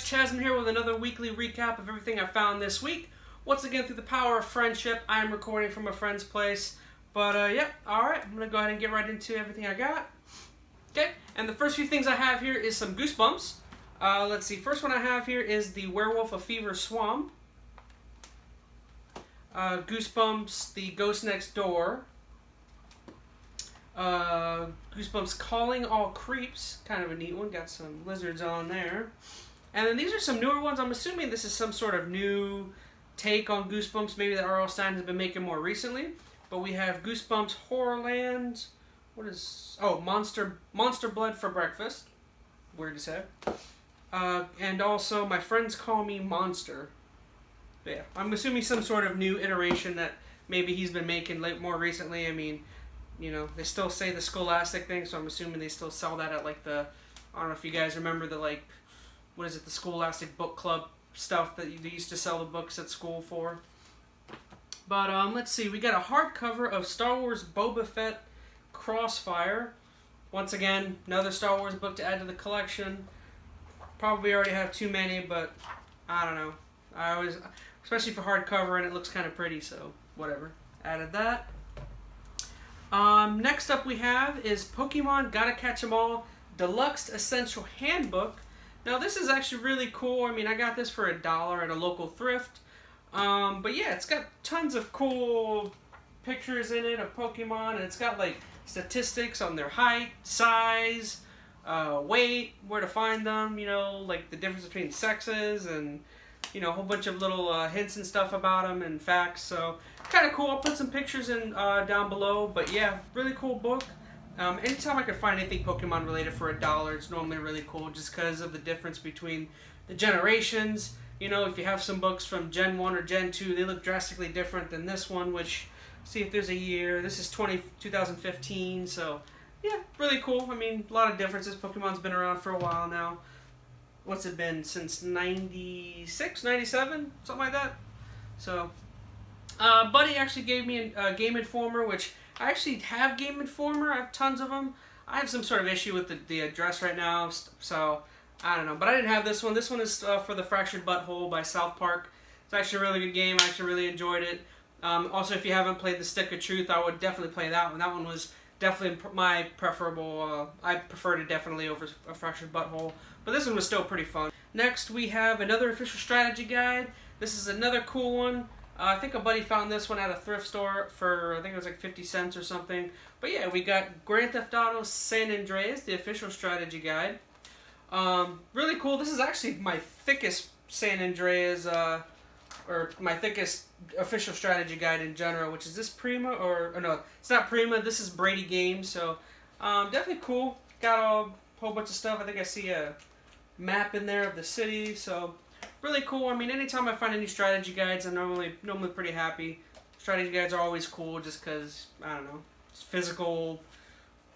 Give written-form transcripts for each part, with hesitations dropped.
ChazmaN here with another weekly recap of everything I found this week. Once again, through the power of friendship, I am recording from a friend's place. But, yeah, alright, I'm going to go ahead and get right into everything I got. Okay, and the first few things I have here is some Goosebumps. Let's see, first one I have here is the Werewolf of Fever Swamp. Goosebumps, the Ghost Next Door. Goosebumps Calling All Creeps, kind of a neat one, got some lizards on there. And then these are some newer ones. I'm assuming this is some sort of new take on Goosebumps, maybe that R.L. Stine has been making more recently. But we have Goosebumps Horrorland. What is... Oh, Monster Blood for Breakfast. Weird to say. And also My Friends Call Me Monster. But yeah, I'm assuming some sort of new iteration that maybe he's been making more recently. I mean, you know, they still say the Scholastic thing, so I'm assuming they still sell that at like the... I don't know if you guys remember the like... What is it? The Scholastic Book Club stuff that they used to sell the books at school for. But let's see. We got a hardcover of Star Wars Boba Fett Crossfire. Once again, another Star Wars book to add to the collection. Probably already have too many, but I don't know. I always, especially for hardcover, and it looks kind of pretty, so whatever. Added that. Next up we have is Pokemon Gotta Catch 'Em All Deluxe Essential Handbook. Now this is actually really cool. I mean, I got this for $1 at a local thrift. But yeah, it's got tons of cool pictures in it of Pokemon, and it's got like statistics on their height, size, weight, where to find them, you know, like the difference between sexes, and you know, a whole bunch of little hints and stuff about them and facts. So kind of cool. I'll put some pictures in down below. But yeah, really cool book. Anytime I can find anything Pokemon related for $1, it's normally really cool, just because of the difference between the generations. You know, if you have some books from Gen 1 or Gen 2, they look drastically different than this one, which, see if there's a year. This is 2015, so yeah, really cool. I mean, a lot of differences. Pokemon's been around for a while now. What's it been? Since 96, 97? Something like that. So, Buddy actually gave me a Game Informer, which I actually have Game Informer. I have tons of them. I have some sort of issue with the address right now, so I don't know. But I didn't have this one. This one is for the Fractured Butthole by South Park. It's actually a really good game. I actually really enjoyed it. Also, if you haven't played the Stick of Truth, I would definitely play that one. That one was definitely my preferable. I preferred it definitely over a Fractured Butthole. But this one was still pretty fun. Next, we have another official strategy guide. This is another cool one. I think a buddy found this one at a thrift store for, I think it was like 50 cents or something. But yeah, we got Grand Theft Auto San Andreas, the official strategy guide. Really cool. This is actually my thickest San Andreas, or my thickest official strategy guide in general, which is this Prima, or no, it's not Prima, this is Brady Games, so definitely cool. Got a whole bunch of stuff. I think I see a map in there of the city, so really cool. I mean, anytime I find any strategy guides, I'm normally pretty happy. Strategy guides are always cool just because, I don't know, it's physical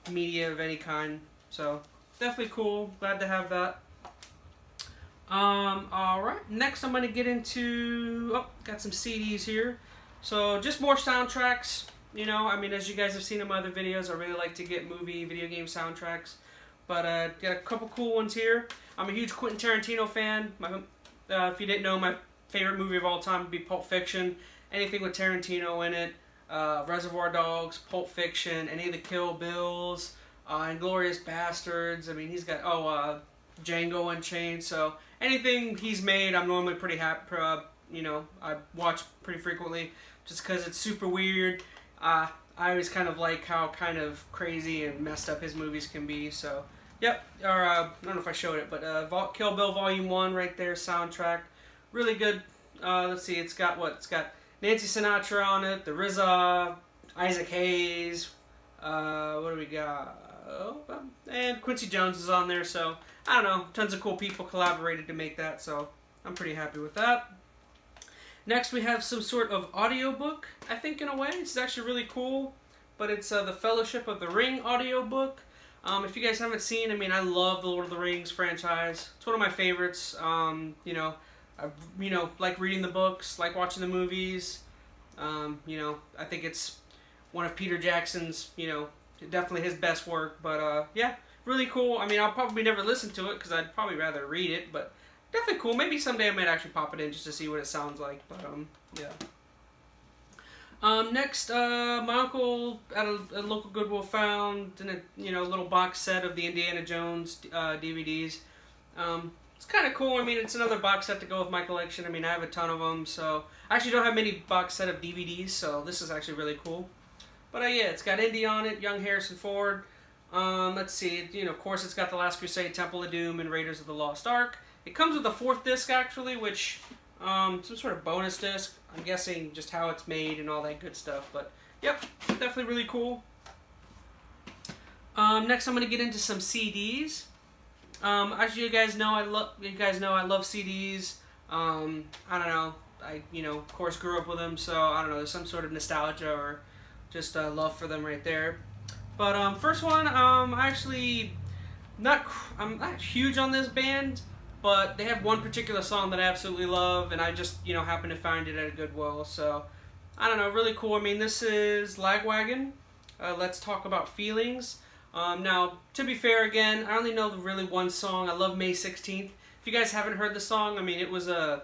media of any kind, so definitely cool. Glad to have that. Alright, next I'm going to get into, got some CDs here. So just more soundtracks, you know, I mean, as you guys have seen in my other videos, I really like to get video game soundtracks. But got a couple cool ones here. I'm a huge Quentin Tarantino fan. If you didn't know, my favorite movie of all time would be Pulp Fiction. Anything with Tarantino in it, Reservoir Dogs, Pulp Fiction, any of the Kill Bills, Inglourious Bastards. I mean, he's got, Django Unchained. So anything he's made, I'm normally pretty happy, you know, I watch pretty frequently just because it's super weird. I always kind of like how kind of crazy and messed up his movies can be, so yep, or I don't know if I showed it, but Kill Bill Volume 1 right there, soundtrack. Really good. Let's see, it's got Nancy Sinatra on it, the RZA, Isaac Hayes, what do we got? And Quincy Jones is on there, so I don't know, tons of cool people collaborated to make that, so I'm pretty happy with that. Next we have some sort of audiobook, I think, in a way. It's actually really cool, but it's the Fellowship of the Ring audiobook. If you guys haven't seen, I mean, I love the Lord of the Rings franchise. It's one of my favorites. You know, I like reading the books, like watching the movies. You know, I think it's one of Peter Jackson's, you know, definitely his best work. But yeah, really cool. I mean, I'll probably never listen to it because I'd probably rather read it, but definitely cool. Maybe someday I might actually pop it in just to see what it sounds like. But yeah. Next, my uncle at a local Goodwill found in a little box set of the Indiana Jones DVDs. It's kind of cool. I mean, it's another box set to go with my collection. I mean, I have a ton of them, so I actually don't have many box set of DVDs, so this is actually really cool. But yeah, it's got Indy on it, young Harrison Ford. Let's see, of course, it's got The Last Crusade, Temple of Doom, and Raiders of the Lost Ark. It comes with a 4th disc actually, which some sort of bonus disc. I'm guessing just how it's made and all that good stuff. But yep, definitely really cool. Next, I'm gonna get into some CDs. As you guys know, I love CDs. I don't know. I of course grew up with them, so I don't know. There's some sort of nostalgia or just love for them right there. But first one, I'm not huge on this band, but they have one particular song that I absolutely love, and I just happened to find it at a Goodwill. So I don't know, really cool. I mean, this is Lagwagon. Let's Talk About Feelings. Now, to be fair, again, I only know really one song. I love May 16th. If you guys haven't heard the song, I mean, it was I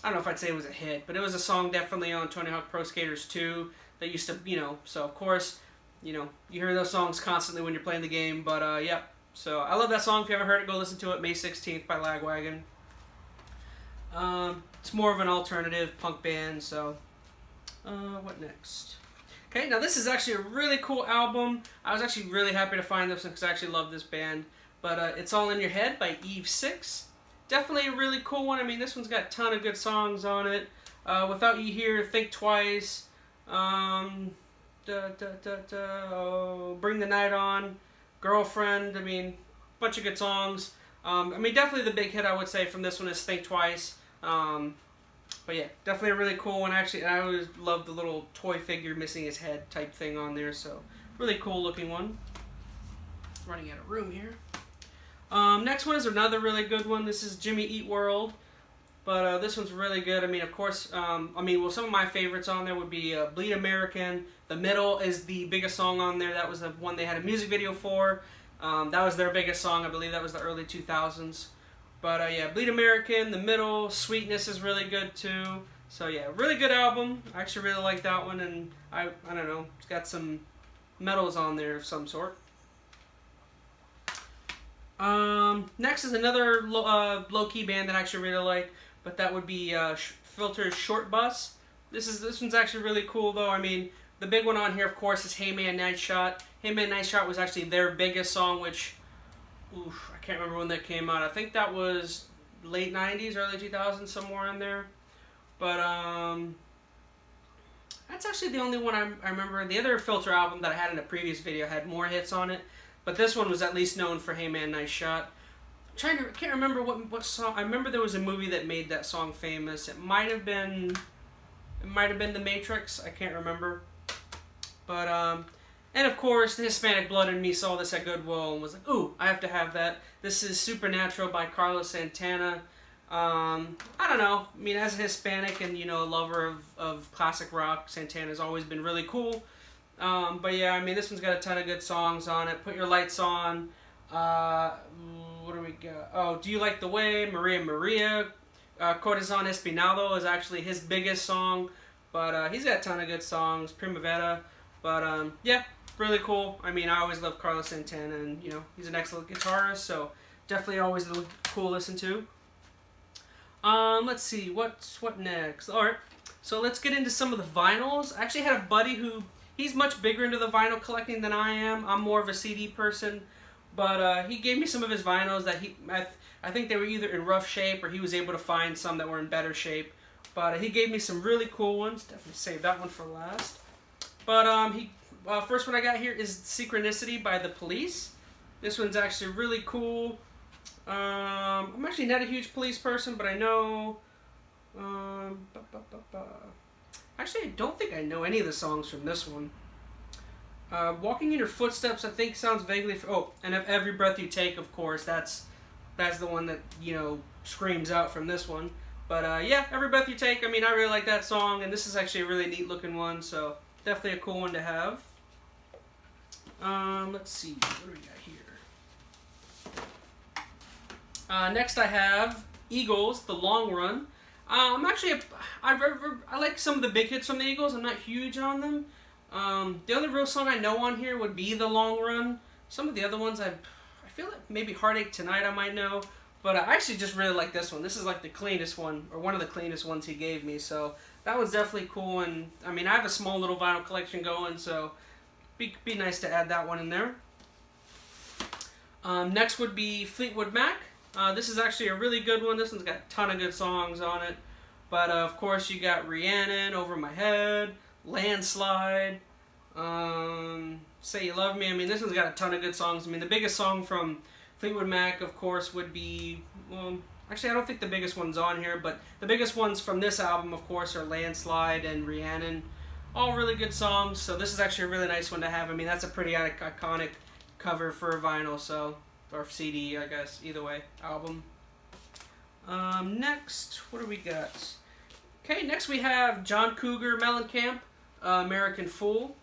don't know if I'd say it was a hit, but it was a song definitely on Tony Hawk Pro Skaters 2 that used to, so of course, you hear those songs constantly when you're playing the game, but yeah. So I love that song. If you haven't heard it, go listen to it, May 16th by Lagwagon. It's more of an alternative punk band, so what next? Okay, now this is actually a really cool album. I was actually really happy to find this one because I actually love this band. But It's All In Your Head by Eve 6. Definitely a really cool one. I mean, this one's got a ton of good songs on it. Without You Here, Think Twice, Bring the Night On, Girlfriend. I mean, bunch of good songs. I mean, definitely the big hit I would say from this one is Think Twice. But yeah, definitely a really cool one. Actually, I always loved the little toy figure missing his head type thing on there. So, really cool looking one. Running out of room here. Next one is another really good one. This is Jimmy Eat World. But this one's really good. I mean, of course, some of my favorites on there would be Bleed American. The Middle is the biggest song on there. That was the one they had a music video for. That was their biggest song. I believe that was the early 2000s. But yeah, Bleed American, The Middle, Sweetness is really good too. So yeah, really good album. I actually really like that one, and I don't know, it's got some medals on there of some sort. Next is another low-key band that I actually really like, but that would be Filter's Short Bus. This one's actually really cool though. I mean, the big one on here, of course, is Hey Man Nice Shot. Hey Man Nice Shot was actually their biggest song, which, I can't remember when that came out. I think that was late 90s, early 2000s, somewhere in there. But that's actually the only one I remember. The other Filter album that I had in a previous video had more hits on it, but this one was at least known for Hey Man Nice Shot. I can't remember what song. I remember there was a movie that made that song famous. It might have been The Matrix. I can't remember. But and of course, the Hispanic blood in me saw this at Goodwill and was like, ooh, I have to have that. This is Supernatural by Carlos Santana. I don't know. I mean, as a Hispanic and, a lover of classic rock, Santana's always been really cool. But yeah, I mean, this one's got a ton of good songs on it. Put Your Lights On. What do we got? Oh, Do You Like the Way? Maria Maria. Corazon Espinado is actually his biggest song. But he's got a ton of good songs. Primavera. But yeah, really cool. I mean, I always loved Carlos Santana, and he's an excellent guitarist, so definitely always cool to listen to. Let's see, what next? All right, so let's get into some of the vinyls. I actually had a buddy he's much bigger into the vinyl collecting than I am. I'm more of a CD person, but he gave me some of his vinyls that I think they were either in rough shape or he was able to find some that were in better shape. But he gave me some really cool ones. Definitely save that one for last. But first one I got here is Synchronicity by The Police. This one's actually really cool. I'm actually not a huge Police person, but I know... Actually, I don't think I know any of the songs from this one. Walking in Your Footsteps, I think, sounds vaguely... and Every Breath You Take, of course. That's the one that, screams out from this one. But, yeah, Every Breath You Take, I mean, I really like that song, and this is actually a really neat-looking one, so... Definitely a cool one to have. Let's see, what do we got here? Next I have Eagles, The Long Run. I like some of the big hits from the Eagles. I'm not huge on them. The only real song I know on here would be The Long Run. Some of the other ones I feel like maybe Heartache Tonight I might know. But I actually just really like this one. This is like the cleanest one, or one of the cleanest ones he gave me. So that one's definitely cool. And I mean, I have a small little vinyl collection going, so be nice to add that one in there. Next would be Fleetwood Mac. This is actually a really good one. This one's got a ton of good songs on it. But of course you got Rhiannon, Over My Head, Landslide, Say You Love Me. I mean, this one's got a ton of good songs. I mean, the biggest song from Fleetwood Mac, of course, would be, well, actually I don't think the biggest one's on here, but the biggest ones from this album, of course, are Landslide and Rhiannon. All really good songs, so this is actually a really nice one to have. I mean, that's a pretty iconic cover for a vinyl, so, or CD, I guess, either way, album. Next, what do we got? Okay, next we have John Cougar Mellencamp, American Fool.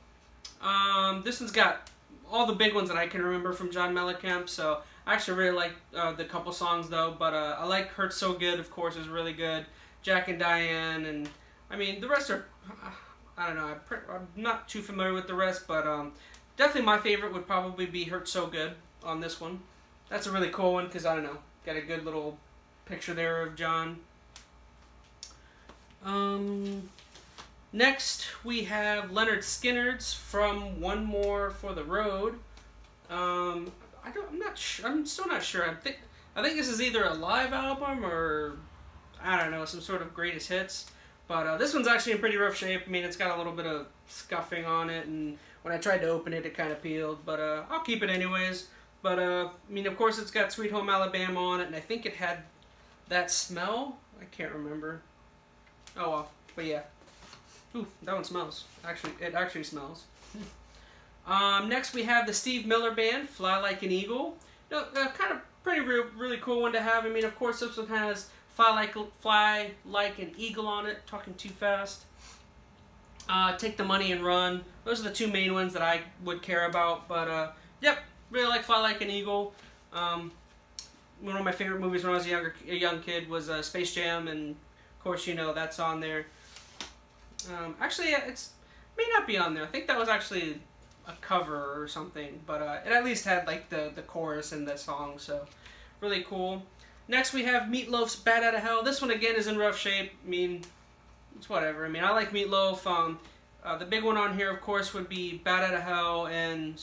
This one's got all the big ones that I can remember from John Mellencamp, so I actually really like the couple songs though, but I like Hurt So Good, of course, is really good. Jack and Diane, and I mean, the rest are, I don't know, I'm not too familiar with the rest, but definitely my favorite would probably be Hurt So Good on this one. That's a really cool one because, I don't know, got a good little picture there of John. Next we have Leonard Skinner's From One More for the Road. I'm still not sure. I think this is either a live album or, I don't know, some sort of greatest hits. But this one's actually in pretty rough shape. I mean, it's got a little bit of scuffing on it, and when I tried to open it, it kind of peeled. But I'll keep it anyways. But I mean, of course, it's got Sweet Home Alabama on it, and I think it had That Smell. I can't remember. Oh well, but yeah. Ooh, that one smells. Actually, it actually smells. Next we have the Steve Miller Band, Fly Like an Eagle. Kind of pretty really cool one to have. I mean, of course, this one has Fly Like an Eagle on it. Talking too fast. Take the Money and Run. Those are the two main ones that I would care about. But yep, really like Fly Like an Eagle. One of my favorite movies when I was a young kid was Space Jam, and of course, you know, that's on there. Actually, it may not be on there. I think that was actually a cover or something, but it at least had like the chorus in the song, so really cool. Next we have Meatloaf's Bat Outta Hell. This one again is in rough shape. I mean, it's whatever. I mean, I like Meatloaf. The big one on here, of course, would be Bat Outta Hell, and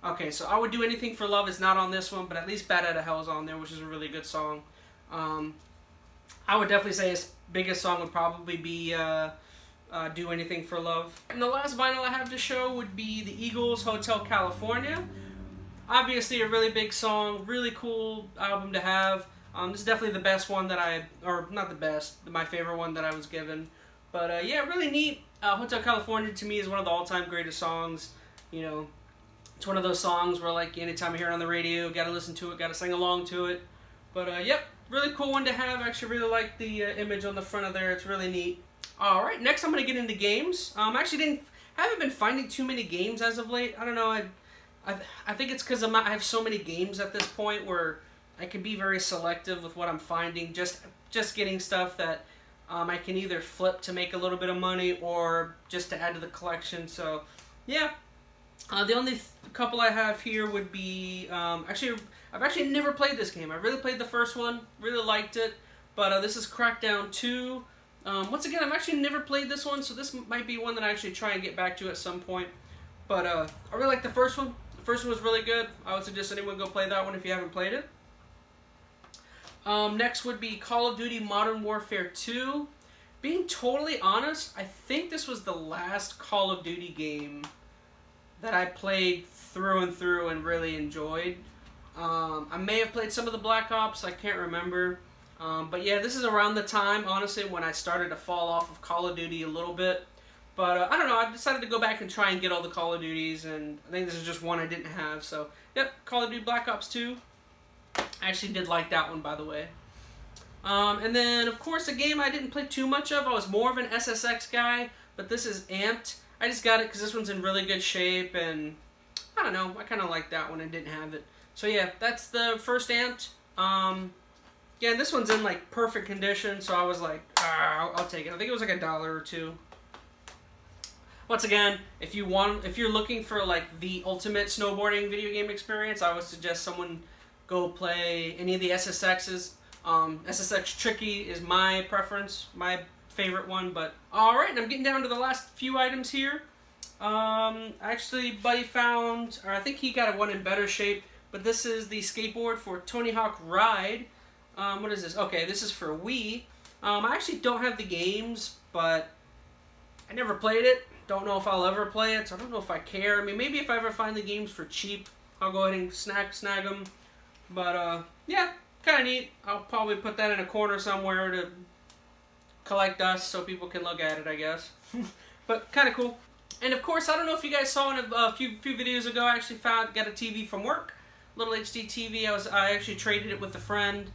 okay, so I Would Do Anything for Love is not on this one, but at least Bat Outta Hell is on there, which is a really good song. I would definitely say his biggest song would probably be Do Anything for Love. And the last vinyl I have to show would be the Eagles' Hotel California. Obviously a really big song, really cool album to have. This is definitely the best one that or not the best, my favorite one that I was given. But yeah, really neat. Hotel California to me is one of the all-time greatest songs. You know, it's one of those songs where like anytime I hear it on the radio, gotta listen to it, gotta sing along to it. But yep, really cool one to have. I actually really like the image on the front of there. It's really neat. All right, next I'm gonna get into games. Actually haven't been finding too many games as of late. I don't know. I think it's because I have so many games at this point where I can be very selective with what I'm finding. Just getting stuff that I can either flip to make a little bit of money or just to add to the collection. So yeah, the only couple I have here would be I've actually never played this game. I really played the first one, really liked it, but this is Crackdown 2. Once again, I've actually never played this one, so this might be one that I actually try and get back to at some point. But I really like the first one. The first one was really good. I would suggest anyone go play that one if you haven't played it. Next would be Call of Duty Modern Warfare 2. Being totally honest, I think this was the last Call of Duty game that I played through and through and really enjoyed. I may have played some of the Black Ops, I can't remember. But yeah, this is around the time, honestly, when I started to fall off of Call of Duty a little bit. But I don't know, I decided to go back and try and get all the Call of Duties, and I think this is just one I didn't have. So, yep, Call of Duty Black Ops 2. I actually did like that one, by the way. And then, of course, a game I didn't play too much of. I was more of an SSX guy, but this is Amped. I just got it because this one's in really good shape, and I don't know, I kind of like that one and didn't have it. So yeah, that's the first Amped. Yeah, and this one's in like perfect condition, so I was like, I'll take it. I think it was like $1 or $2. Once again, if you're looking for like the ultimate snowboarding video game experience, I would suggest someone go play any of the SSXs. SSX Tricky is my preference, my favorite one. But all right, I'm getting down to the last few items here. Actually, Buddy found, or I think he got one in better shape. But this is the skateboard for Tony Hawk Ride. What is this? Okay, this is for Wii. I actually don't have the games, but I never played it. Don't know if I'll ever play it, so I don't know if I care. I mean, maybe if I ever find the games for cheap, I'll go ahead and snag them. But, yeah, kind of neat. I'll probably put that in a corner somewhere to collect dust so people can look at it, I guess. But kind of cool. And, of course, I don't know if you guys saw in a few videos ago, I actually got a TV from work. Little HD TV. I actually traded it with a friend.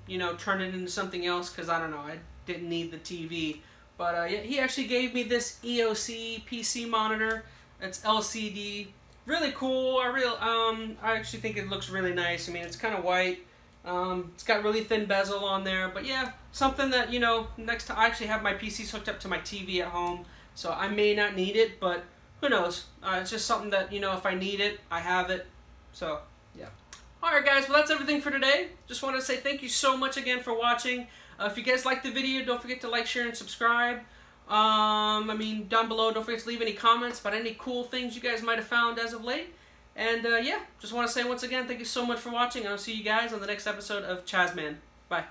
You know, turned it into something else because, I don't know, I didn't need the TV. But yeah, he actually gave me this EOC PC monitor. It's LCD, really cool. I actually think it looks really nice. I mean, it's kind of white. It's got really thin bezel on there. But yeah, something that, you know, next time I actually have my PCs hooked up to my TV at home, so I may not need it, but who knows? It's just something that, you know, if I need it, I have it. So yeah. All right, guys. Well, that's everything for today. Just wanted to say thank you so much again for watching. If you guys liked the video, don't forget to like, share, and subscribe. I mean, down below, don't forget to leave any comments about any cool things you guys might have found as of late. And yeah, just want to say once again, thank you so much for watching, and I'll see you guys on the next episode of ChazmaN. Bye.